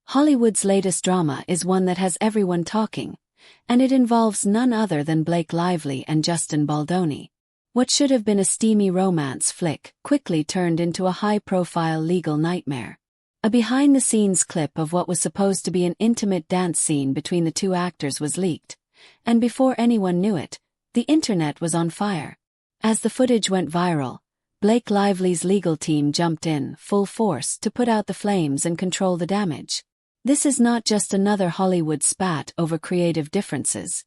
Hollywood's latest drama is one that has everyone talking, and it involves none other than Blake Lively and Justin Baldoni. What should have been a steamy romance flick quickly turned into a high-profile legal nightmare. A behind-the-scenes clip of what was supposed to be an intimate dance scene between the two actors was leaked, and before anyone knew it, the internet was on fire. As the footage went viral, Blake Lively's legal team jumped in full force to put out the flames and control the damage. This is not just another Hollywood spat over creative differences.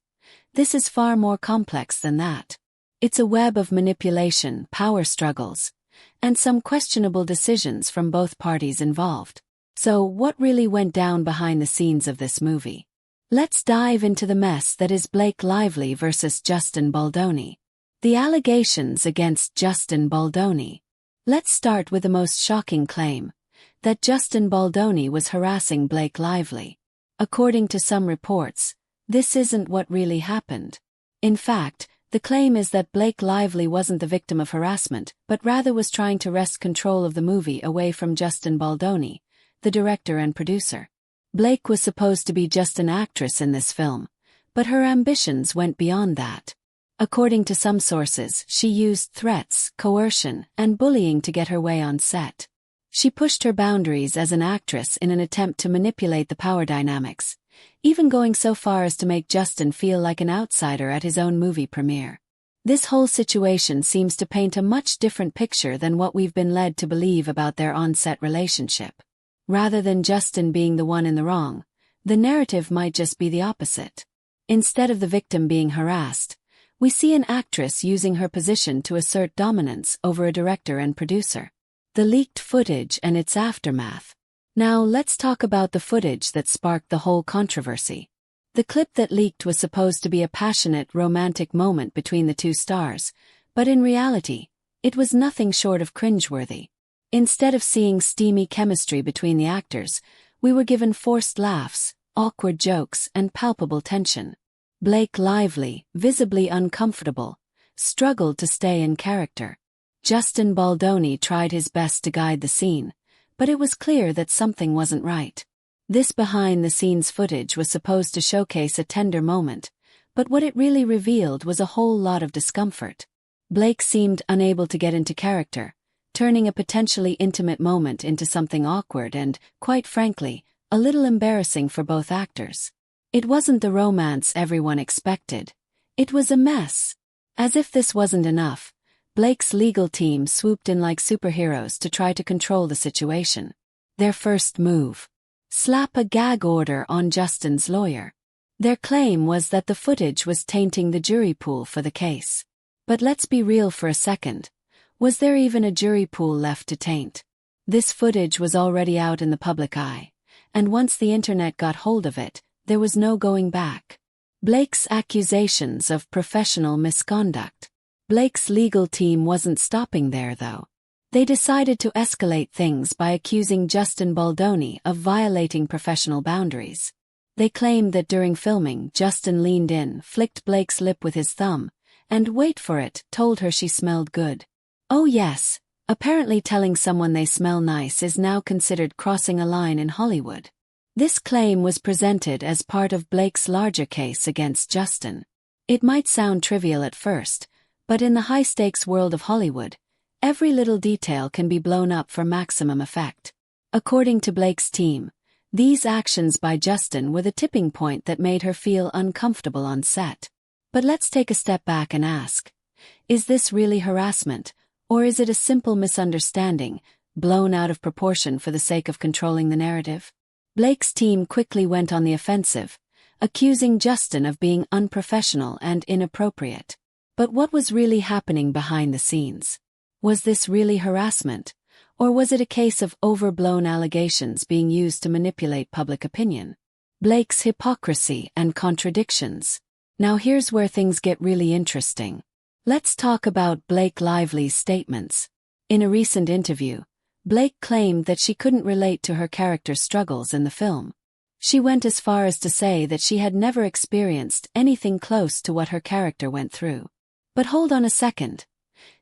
This is far more complex than that. It's a web of manipulation, power struggles, and some questionable decisions from both parties involved. So, what really went down behind the scenes of this movie? Let's dive into the mess that is Blake Lively versus Justin Baldoni. The allegations against Justin Baldoni. Let's start with the most shocking claim, that Justin Baldoni was harassing Blake Lively. According to some reports, this isn't what really happened. In fact, the claim is that Blake Lively wasn't the victim of harassment, but rather was trying to wrest control of the movie away from Justin Baldoni, the director and producer. Blake was supposed to be just an actress in this film, but her ambitions went beyond that. According to some sources, she used threats, coercion, and bullying to get her way on set. She pushed her boundaries as an actress in an attempt to manipulate the power dynamics, even going so far as to make Justin feel like an outsider at his own movie premiere. This whole situation seems to paint a much different picture than what we've been led to believe about their on-set relationship. Rather than Justin being the one in the wrong, the narrative might just be the opposite. Instead of the victim being harassed, we see an actress using her position to assert dominance over a director and producer. The leaked footage and its aftermath. Now let's talk about the footage that sparked the whole controversy. The clip that leaked was supposed to be a passionate, romantic moment between the two stars, but in reality, it was nothing short of cringeworthy. Instead of seeing steamy chemistry between the actors, we were given forced laughs, awkward jokes, and palpable tension. Blake Lively, visibly uncomfortable, struggled to stay in character. Justin Baldoni tried his best to guide the scene, but it was clear that something wasn't right. This behind-the-scenes footage was supposed to showcase a tender moment, but what it really revealed was a whole lot of discomfort. Blake seemed unable to get into character, turning a potentially intimate moment into something awkward and, quite frankly, a little embarrassing for both actors. It wasn't the romance everyone expected. It was a mess. As if this wasn't enough, Blake's legal team swooped in like superheroes to try to control the situation. Their first move: slap a gag order on Justin's lawyer. Their claim was that the footage was tainting the jury pool for the case. But let's be real for a second. Was there even a jury pool left to taint? This footage was already out in the public eye, and once the internet got hold of it, there was no going back. Blake's accusations of professional misconduct. Blake's legal team wasn't stopping there, though. They decided to escalate things by accusing Justin Baldoni of violating professional boundaries. They claimed that during filming, Justin leaned in, flicked Blake's lip with his thumb, and, wait for it, told her she smelled good. Oh yes, apparently telling someone they smell nice is now considered crossing a line in Hollywood. This claim was presented as part of Blake's larger case against Justin. It might sound trivial at first, but in the high-stakes world of Hollywood, every little detail can be blown up for maximum effect. According to Blake's team, these actions by Justin were the tipping point that made her feel uncomfortable on set. But let's take a step back and ask, is this really harassment, or is it a simple misunderstanding, blown out of proportion for the sake of controlling the narrative? Blake's team quickly went on the offensive, accusing Justin of being unprofessional and inappropriate. But what was really happening behind the scenes? Was this really harassment, or was it a case of overblown allegations being used to manipulate public opinion? Blake's hypocrisy and contradictions. Now here's where things get really interesting. Let's talk about Blake Lively's statements. In a recent interview, Blake claimed that she couldn't relate to her character's struggles in the film. She went as far as to say that she had never experienced anything close to what her character went through. But hold on a second.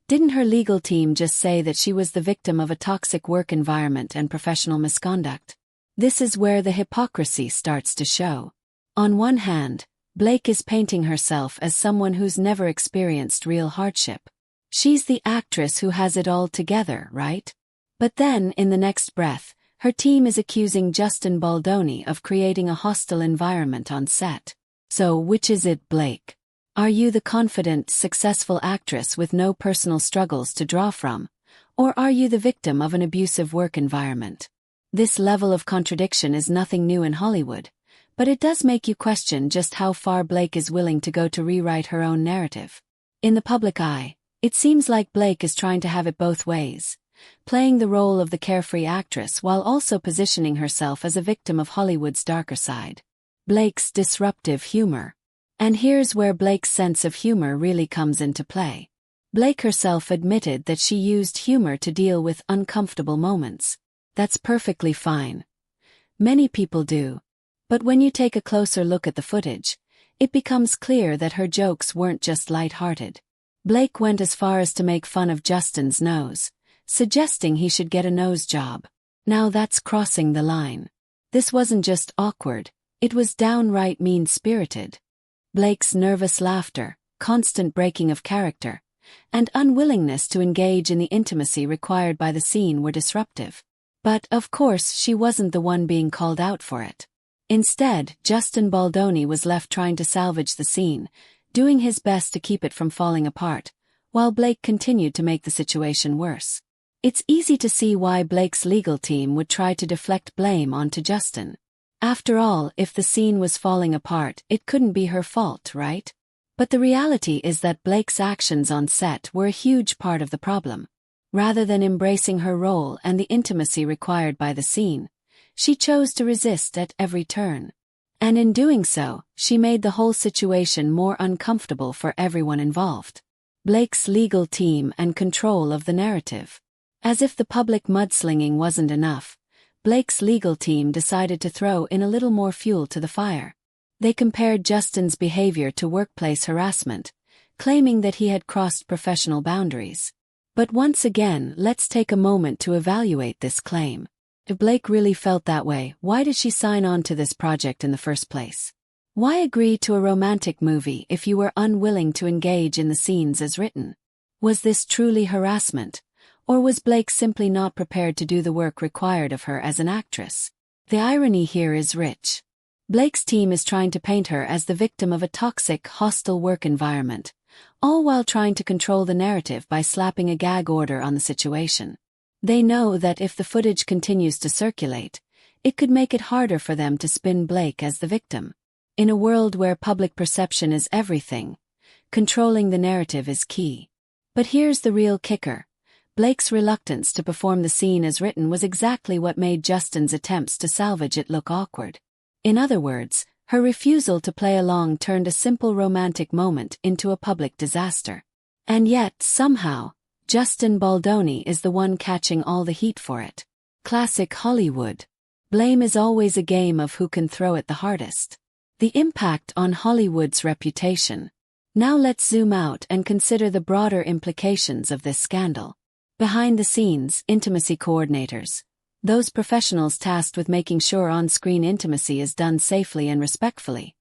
Didn't her legal team just say that she was the victim of a toxic work environment and professional misconduct? This is where the hypocrisy starts to show. On one hand, Blake is painting herself as someone who's never experienced real hardship. She's the actress who has it all together, right? But then, in the next breath, her team is accusing Justin Baldoni of creating a hostile environment on set. So which is it, Blake? Are you the confident, successful actress with no personal struggles to draw from? Or are you the victim of an abusive work environment? This level of contradiction is nothing new in Hollywood, but it does make you question just how far Blake is willing to go to rewrite her own narrative. In the public eye, it seems like Blake is trying to have it both ways, playing the role of the carefree actress while also positioning herself as a victim of Hollywood's darker side. Blake's disruptive humor. And here's where Blake's sense of humor really comes into play. Blake herself admitted that she used humor to deal with uncomfortable moments. That's perfectly fine. Many people do. But when you take a closer look at the footage, it becomes clear that her jokes weren't just light-hearted. Blake went as far as to make fun of Justin's nose, suggesting he should get a nose job. Now that's crossing the line. This wasn't just awkward, it was downright mean-spirited. Blake's nervous laughter, constant breaking of character, and unwillingness to engage in the intimacy required by the scene were disruptive. But, of course, she wasn't the one being called out for it. Instead, Justin Baldoni was left trying to salvage the scene, doing his best to keep it from falling apart, while Blake continued to make the situation worse. It's easy to see why Blake's legal team would try to deflect blame onto Justin. After all, if the scene was falling apart, it couldn't be her fault, right? But the reality is that Blake's actions on set were a huge part of the problem. Rather than embracing her role and the intimacy required by the scene, she chose to resist at every turn. And in doing so, she made the whole situation more uncomfortable for everyone involved. Blake's legal team and control of the narrative. As if the public mudslinging wasn't enough, Blake's legal team decided to throw in a little more fuel to the fire. They compared Justin's behavior to workplace harassment, claiming that he had crossed professional boundaries. But once again, let's take a moment to evaluate this claim. If Blake really felt that way, why did she sign on to this project in the first place? Why agree to a romantic movie if you were unwilling to engage in the scenes as written? Was this truly harassment? Or was Blake simply not prepared to do the work required of her as an actress? The irony here is rich. Blake's team is trying to paint her as the victim of a toxic, hostile work environment, all while trying to control the narrative by slapping a gag order on the situation. They know that if the footage continues to circulate, it could make it harder for them to spin Blake as the victim. In a world where public perception is everything, controlling the narrative is key. But here's the real kicker. Blake's reluctance to perform the scene as written was exactly what made Justin's attempts to salvage it look awkward. In other words, her refusal to play along turned a simple romantic moment into a public disaster. And yet, somehow, Justin Baldoni is the one catching all the heat for it. Classic Hollywood. Blame is always a game of who can throw it the hardest. The impact on Hollywood's reputation. Now let's zoom out and consider the broader implications of this scandal. Behind the scenes, intimacy coordinators, those professionals tasked with making sure on-screen intimacy is done safely and respectfully,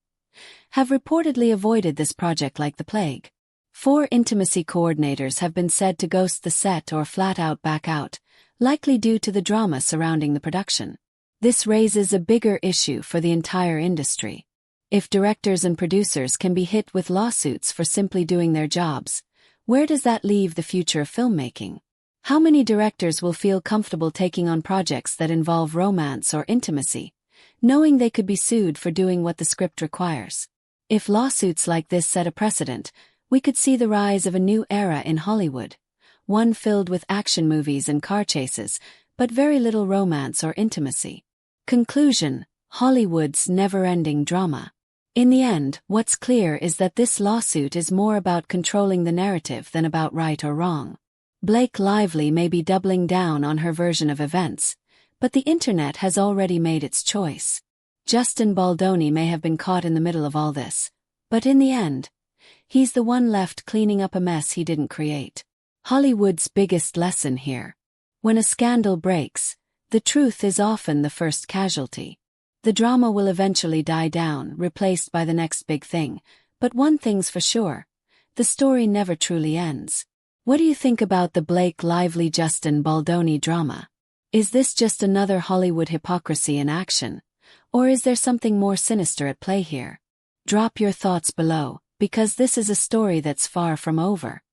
have reportedly avoided this project like the plague. 4 intimacy coordinators have been said to ghost the set or flat out back out, likely due to the drama surrounding the production. This raises a bigger issue for the entire industry. If directors and producers can be hit with lawsuits for simply doing their jobs, where does that leave the future of filmmaking? How many directors will feel comfortable taking on projects that involve romance or intimacy, knowing they could be sued for doing what the script requires? If lawsuits like this set a precedent, we could see the rise of a new era in Hollywood, one filled with action movies and car chases, but very little romance or intimacy. Conclusion: Hollywood's never-ending drama. In the end, what's clear is that this lawsuit is more about controlling the narrative than about right or wrong. Blake Lively may be doubling down on her version of events, but the internet has already made its choice. Justin Baldoni may have been caught in the middle of all this, but in the end, he's the one left cleaning up a mess he didn't create. Hollywood's biggest lesson here. When a scandal breaks, The truth is often the first casualty. The drama will eventually die down, replaced by the next big thing, but one thing's for sure: the story never truly ends. What do you think about the Blake Lively-Justin Baldoni drama? Is this just another Hollywood hypocrisy in action? Or is there something more sinister at play here? Drop your thoughts below, because this is a story that's far from over.